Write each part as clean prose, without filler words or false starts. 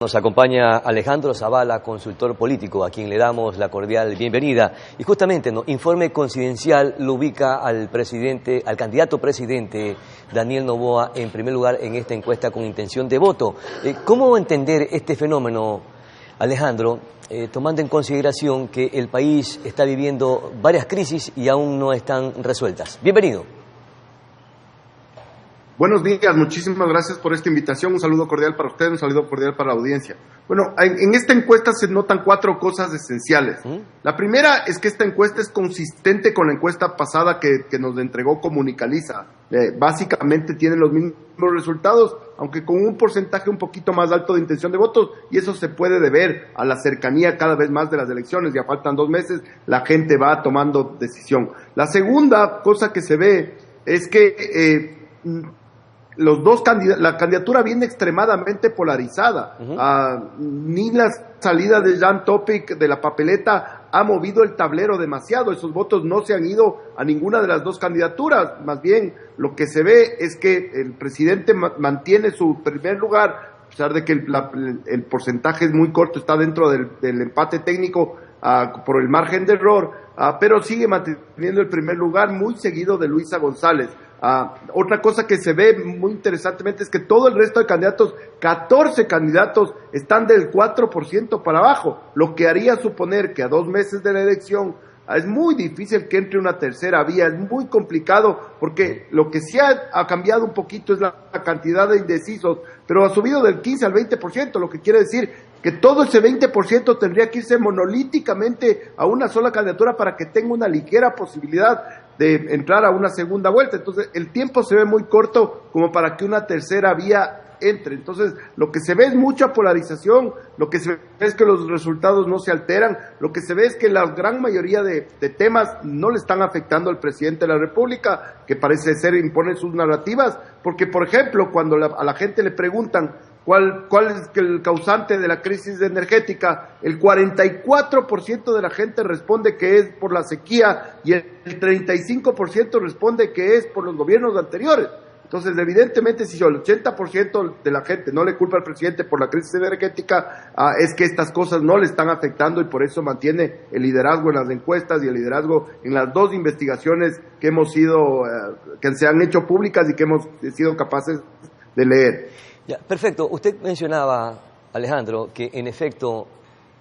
Nos acompaña Alejandro Zavala, consultor político, a quien le damos la cordial bienvenida. Y justamente, Informe Confidencial lo ubica al candidato presidente Daniel Noboa en primer lugar en esta encuesta con intención de voto. ¿Cómo entender este fenómeno, Alejandro, tomando en consideración que el país está viviendo varias crisis y aún no están resueltas? Bienvenido. Buenos días, muchísimas gracias por esta invitación, un saludo cordial para usted, un saludo cordial para la audiencia. Bueno, en esta encuesta se notan 4 cosas esenciales. La primera es que esta encuesta es consistente con la encuesta pasada que nos entregó Comunicaliza. Básicamente tiene los mismos resultados, aunque con un porcentaje un poquito más alto de intención de votos, y eso se puede deber a la cercanía cada vez más de las elecciones. Ya faltan 2 meses, la gente va tomando decisión. La segunda cosa que se ve es que la candidatura viene extremadamente polarizada. Ni la salida de Jan Topic de la papeleta ha movido el tablero demasiado. Esos votos no se han ido a ninguna de las 2 candidaturas. Más bien, lo que se ve es que el presidente mantiene su primer lugar, a pesar de que el porcentaje es muy corto, está dentro del empate técnico por el margen de error, pero sigue manteniendo el primer lugar, muy seguido de Luisa González. Otra cosa que se ve muy interesantemente es que todo el resto de candidatos, 14 candidatos, están del 4% para abajo, lo que haría suponer que a 2 meses de la elección es muy difícil que entre una tercera vía, es muy complicado, porque lo que sí ha cambiado un poquito es la cantidad de indecisos, pero ha subido del 15 al 20%, lo que quiere decir que todo ese 20% tendría que irse monolíticamente a una sola candidatura para que tenga una ligera posibilidad de entrar a una segunda vuelta. Entonces el tiempo se ve muy corto como para que una tercera vía entre. Entonces lo que se ve es mucha polarización, lo que se ve es que los resultados no se alteran, lo que se ve es que la gran mayoría de temas no le están afectando al presidente de la República, que parece ser impone sus narrativas, porque por ejemplo cuando a la gente le preguntan ¿cuál es el causante de la crisis energética? El 44% de la gente responde que es por la sequía y el 35% responde que es por los gobiernos anteriores. Entonces, evidentemente, si el 80% de la gente no le culpa al presidente por la crisis energética, es que estas cosas no le están afectando y por eso mantiene el liderazgo en las encuestas y el liderazgo en las 2 investigaciones que que se han hecho públicas y que hemos sido capaces de leer. Ya, perfecto. Usted mencionaba, Alejandro, que en efecto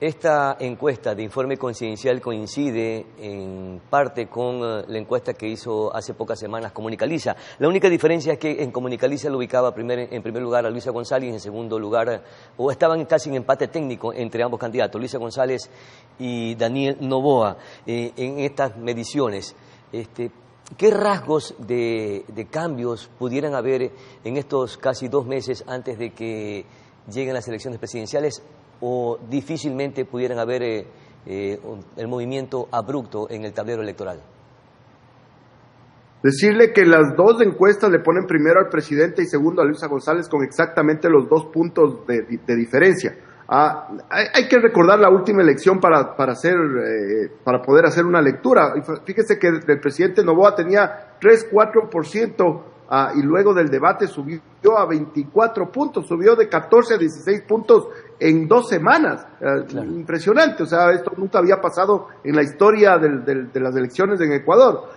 esta encuesta de Informe Confidencial coincide en parte con la encuesta que hizo hace pocas semanas Comunicaliza. La única diferencia es que en Comunicaliza lo ubicaba en primer lugar a Luisa González y en segundo lugar, o estaban casi en empate técnico entre ambos candidatos, Luisa González y Daniel Noboa, en estas mediciones. ¿Qué rasgos de cambios pudieran haber en estos casi 2 meses antes de que lleguen las elecciones presidenciales o difícilmente pudieran haber el movimiento abrupto en el tablero electoral? Decirle que las 2 encuestas le ponen primero al presidente y segundo a Luisa González con exactamente los 2 puntos de diferencia. Hay que recordar la última elección para poder hacer una lectura. Fíjese que el presidente Noboa tenía 3-4%, y luego del debate subió a 24 puntos, subió de 14 a 16 puntos en 2 semanas. Claro. Impresionante, o sea, esto nunca había pasado en la historia de las elecciones en Ecuador.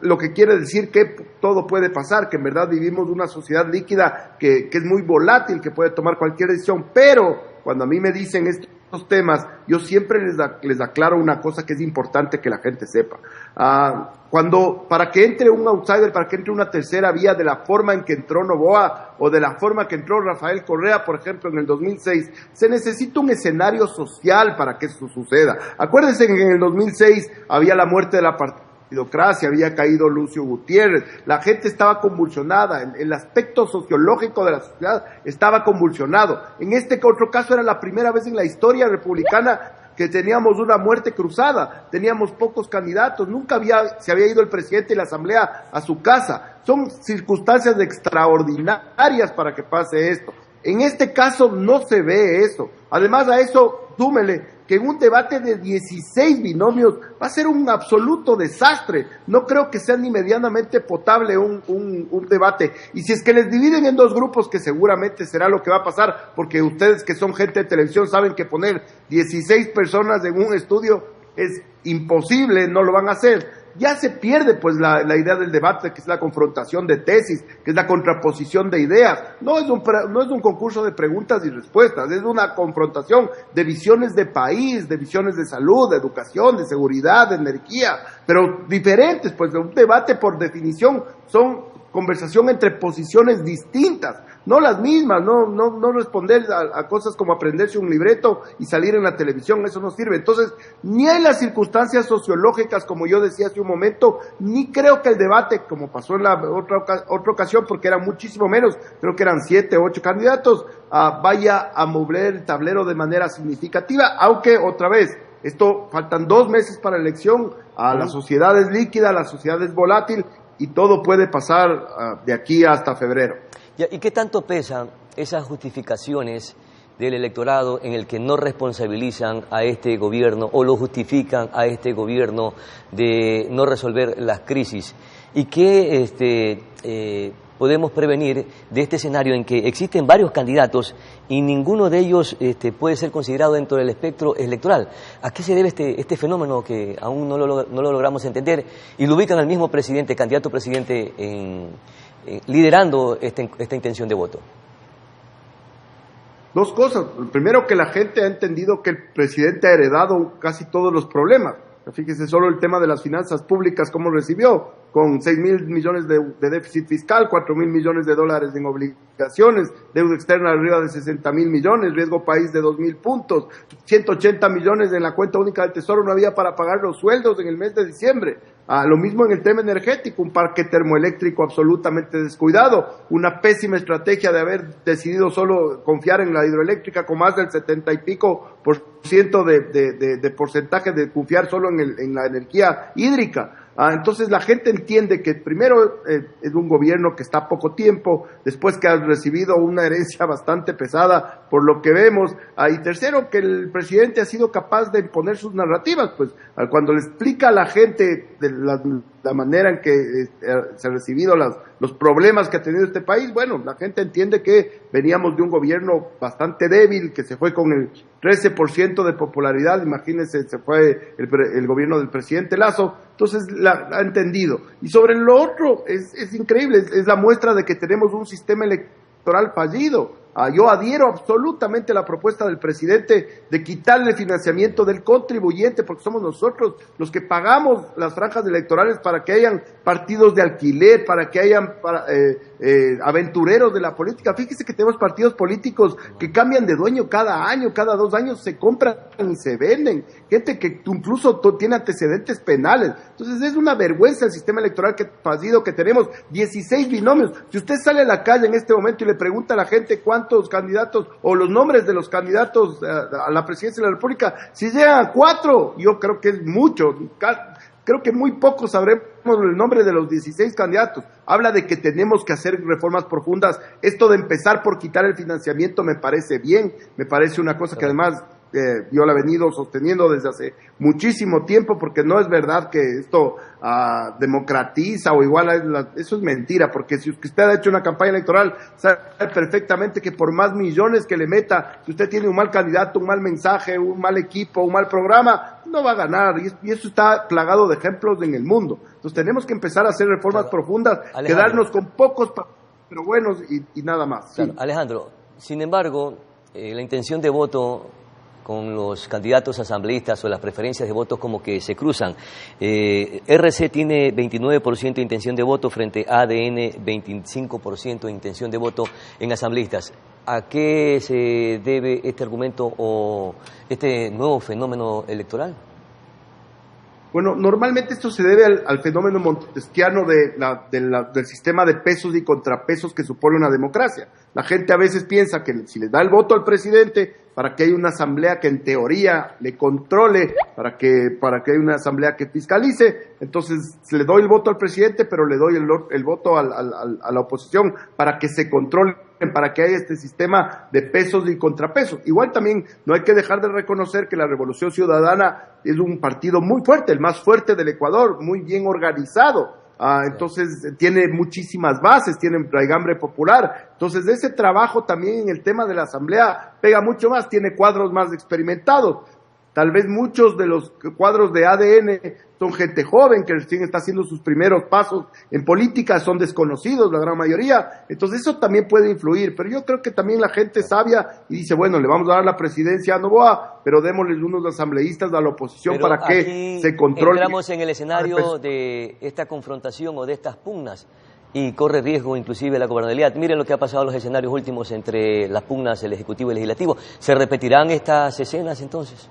Lo que quiere decir que todo puede pasar, que en verdad vivimos una sociedad líquida que es muy volátil, que puede tomar cualquier decisión, pero cuando a mí me dicen estos temas, yo siempre les aclaro una cosa que es importante que la gente sepa. Para que entre un outsider, para que entre una tercera vía de la forma en que entró Noboa o de la forma que entró Rafael Correa, por ejemplo, en el 2006, se necesita un escenario social para que eso suceda. Acuérdense que en el 2006 había la muerte de la partidocracia, había caído Lucio Gutiérrez, la gente estaba convulsionada, el aspecto sociológico de la sociedad estaba convulsionado. En este otro caso era la primera vez en la historia republicana que teníamos una muerte cruzada, teníamos pocos candidatos, nunca se había ido el presidente y la asamblea a su casa. Son circunstancias extraordinarias para que pase esto. En este caso no se ve eso. Además a eso, súmele que en un debate de 16 binomios va a ser un absoluto desastre. No creo que sea ni medianamente potable un debate. Y si es que les dividen en dos grupos, que seguramente será lo que va a pasar, porque ustedes que son gente de televisión saben que poner 16 personas en un estudio es imposible, no lo van a hacer. Ya se pierde pues la idea del debate, que es la confrontación de tesis, que es la contraposición de ideas. No es un concurso de preguntas y respuestas, es una confrontación de visiones de país, de visiones de salud, de educación, de seguridad, de energía, pero diferentes, pues un debate por definición son conversación entre posiciones distintas, no las mismas, no responder a cosas como aprenderse un libreto y salir en la televisión, eso no sirve. Entonces, ni hay las circunstancias sociológicas, como yo decía hace un momento, ni creo que el debate, como pasó en la otra ocasión, porque eran muchísimo menos, creo que eran 7 o 8 candidatos, vaya a mover el tablero de manera significativa, aunque otra vez, faltan 2 meses para la elección, la sociedad es líquida, la sociedad es volátil, y todo puede pasar de aquí hasta febrero. ¿Y qué tanto pesan esas justificaciones del electorado en el que no responsabilizan a este gobierno o lo justifican a este gobierno de no resolver las crisis? ¿Y qué podemos prevenir de este escenario en que existen varios candidatos y ninguno de ellos puede ser considerado dentro del espectro electoral? ¿A qué se debe este fenómeno que aún no lo logramos entender y lo ubican al mismo presidente, candidato presidente, liderando esta intención de voto? Dos cosas. Primero, que la gente ha entendido que el presidente ha heredado casi todos los problemas. Fíjese solo el tema de las finanzas públicas, cómo recibió, con 6.000 millones de déficit fiscal, 4.000 millones de dólares en obligaciones, deuda externa arriba de 60.000 millones, riesgo país de 2.000 puntos, 180 millones en la cuenta única del Tesoro no había para pagar los sueldos en el mes de diciembre. Lo mismo en el tema energético, un parque termoeléctrico absolutamente descuidado, una pésima estrategia de haber decidido solo confiar en la hidroeléctrica con más del 70 y pico % de porcentaje de confiar solo en la energía hídrica. Entonces la gente entiende que primero es un gobierno que está a poco tiempo, después que ha recibido una herencia bastante pesada por lo que vemos, y tercero, que el presidente ha sido capaz de imponer sus narrativas, pues cuando le explica a la gente de la manera en que se han recibido los problemas que ha tenido este país, bueno, la gente entiende que veníamos de un gobierno bastante débil, que se fue con el 13% de popularidad, imagínense, se fue el gobierno del presidente Lazo, entonces ha entendido. Y sobre lo otro, es increíble, es la muestra de que tenemos un sistema electoral fallido. Yo adhiero absolutamente a la propuesta del presidente de quitarle el financiamiento del contribuyente, porque somos nosotros los que pagamos las franjas electorales para que hayan partidos de alquiler, para que hayan aventureros de la política. Fíjese que tenemos partidos políticos que cambian de dueño cada año, cada 2 años se compran y se venden, gente que incluso tiene antecedentes penales. Entonces es una vergüenza el sistema electoral fallido que tenemos, 16 binomios. Si usted sale a la calle en este momento y le pregunta a la gente cuántos candidatos o los nombres de los candidatos a la presidencia de la República, si llegan a 4, yo creo que es mucho. Creo que muy pocos sabremos el nombre de los 16 candidatos. Habla de que tenemos que hacer reformas profundas. Esto de empezar por quitar el financiamiento me parece bien, me parece una cosa que además yo la he venido sosteniendo desde hace muchísimo tiempo, porque no es verdad que esto democratiza o igual, eso es mentira, porque si usted ha hecho una campaña electoral, sabe perfectamente que por más millones que le meta, si usted tiene un mal candidato, un mal mensaje, un mal equipo, un mal programa, no va a ganar, y eso está plagado de ejemplos en el mundo. Entonces tenemos que empezar a hacer reformas profundas, quedarnos con pocos pero buenos y nada más. Claro, sí. Alejandro, sin embargo, la intención de voto con los candidatos asambleístas o las preferencias de votos como que se cruzan. RC tiene 29% de intención de voto frente a ADN 25% de intención de voto en asambleístas. ¿A qué se debe este argumento o este nuevo fenómeno electoral? Bueno, normalmente esto se debe al fenómeno montesquiano del sistema de pesos y contrapesos que supone una democracia. La gente a veces piensa que si le da el voto al presidente para que haya una asamblea que en teoría le controle, para que haya una asamblea que fiscalice, entonces le doy el voto al presidente, pero le doy el voto a la oposición para que se controle para que haya este sistema de pesos y contrapesos. Igual también no hay que dejar de reconocer que la Revolución Ciudadana es un partido muy fuerte, el más fuerte del Ecuador, muy bien organizado. Entonces tiene muchísimas bases, tiene raigambre popular. Entonces ese trabajo también en el tema de la asamblea pega mucho más, tiene cuadros más experimentados. Tal vez muchos de los cuadros de ADN son gente joven que recién está haciendo sus primeros pasos en política, son desconocidos la gran mayoría, entonces eso también puede influir, pero yo creo que también la gente sabia y dice, bueno, le vamos a dar la presidencia a Noboa, pero démosle unos asambleístas a la oposición pero para que se controle. Entramos en el escenario de esta confrontación o de estas pugnas y corre riesgo inclusive la gobernabilidad. Miren lo que ha pasado en los escenarios últimos entre las pugnas, el Ejecutivo y el Legislativo. ¿Se repetirán estas escenas entonces?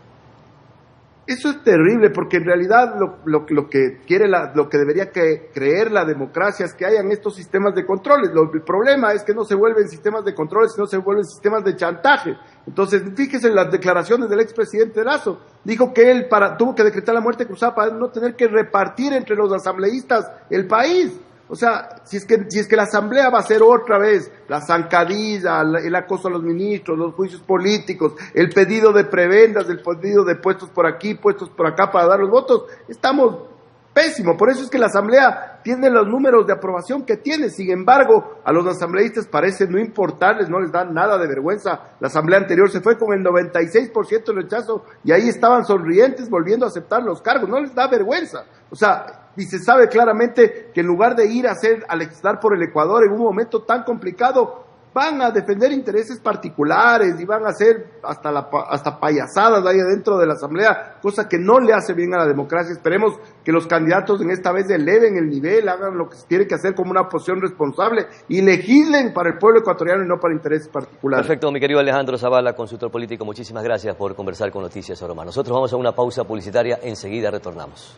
Eso es terrible porque en realidad lo que quiere lo que debería creer la democracia es que hayan estos sistemas de controles. El problema es que no se vuelven sistemas de controles, sino se vuelven sistemas de chantaje. Entonces, fíjese en las declaraciones del expresidente Lasso. Dijo que él tuvo que decretar la muerte cruzada para no tener que repartir entre los asambleístas el país. O sea, si es que la asamblea va a ser otra vez la zancadilla, el acoso a los ministros, los juicios políticos, el pedido de prebendas, el pedido de puestos por aquí, puestos por acá para dar los votos, estamos pésimo. Por eso es que la asamblea tiene los números de aprobación que tiene. Sin embargo, a los asambleístas parece no importarles, no les da nada de vergüenza. La asamblea anterior se fue con el 96% de rechazo y ahí estaban sonrientes volviendo a aceptar los cargos. No les da vergüenza. O sea, y se sabe claramente que en lugar de ir a legislar por el Ecuador en un momento tan complicado, van a defender intereses particulares y van a hacer hasta payasadas ahí adentro de la asamblea, cosa que no le hace bien a la democracia. Esperemos que los candidatos en esta vez eleven el nivel, hagan lo que se tiene que hacer como una posición responsable y legislen para el pueblo ecuatoriano y no para intereses particulares. Perfecto, mi querido Alejandro Zavala, consultor político, muchísimas gracias por conversar con Noticias Oro Más. Nosotros vamos a una pausa publicitaria, enseguida retornamos.